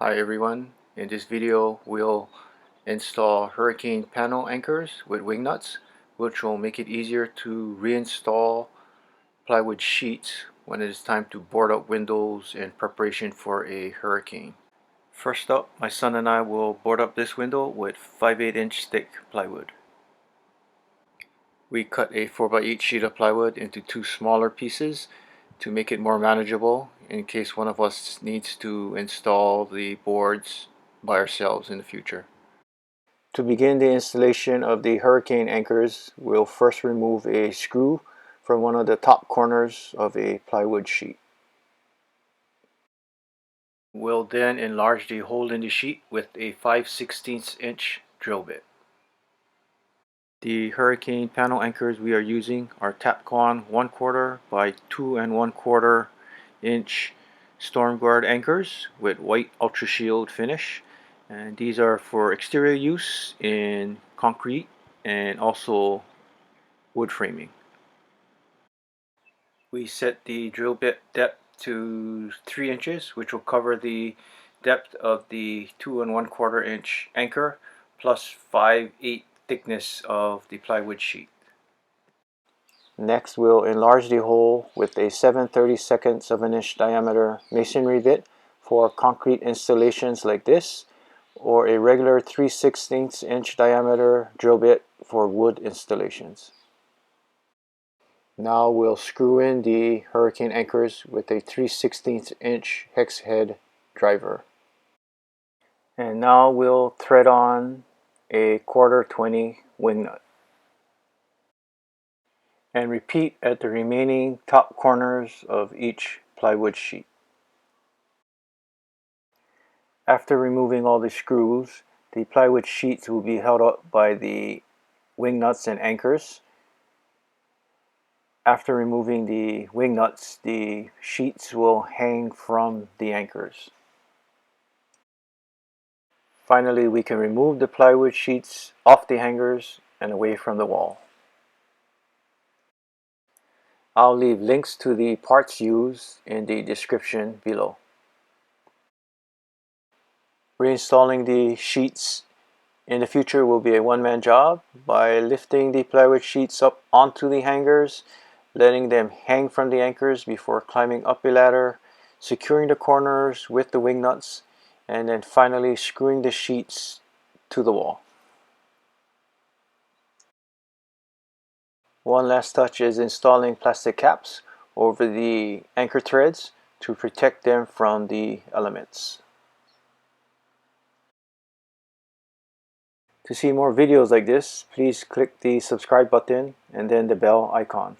Hi everyone, in this video we'll install hurricane panel anchors with wing nuts, which will make it easier to reinstall plywood sheets when it is time to board up windows in preparation for a hurricane. First up, my son and I will board up this window with 5/8 inch thick plywood. We cut a 4x8 sheet of plywood into two smaller pieces to make it more manageable in case one of us needs to install the boards by ourselves in the future. To begin the installation of the hurricane anchors, we'll first remove a screw from one of the top corners of a plywood sheet. We'll then enlarge the hole in the sheet with a 5/16 inch drill bit. The hurricane panel anchors we are using are Tapcon 1/4 by 2 1/4 inch storm guard anchors with white ultra shield finish, and these are for exterior use in concrete and also wood framing. We set the drill bit depth to 3 inches, which will cover the depth of the 2 1/4 inch anchor plus 5/8 thickness of the plywood sheet. Next, we'll enlarge the hole with a 7/32 of an inch diameter masonry bit for concrete installations like this, or a regular 3/16 inch diameter drill bit for wood installations. Now we'll screw in the hurricane anchors with a 3/16 inch hex head driver. And now we'll thread on a 1/4 20 wing nut. And repeat at the remaining top corners of each plywood sheet. After removing all the screws, the plywood sheets will be held up by the wing nuts and anchors. After removing the wing nuts, the sheets will hang from the anchors. Finally, we can remove the plywood sheets off the hangers and away from the wall. I'll leave links to the parts used in the description below. Reinstalling the sheets in the future will be a one-man job by lifting the plywood sheets up onto the hangers, letting them hang from the anchors before climbing up a ladder, securing the corners with the wing nuts, and then finally screwing the sheets to the wall. One last touch is installing plastic caps over the anchor threads to protect them from the elements. To see more videos like this, please click the subscribe button and then the bell icon.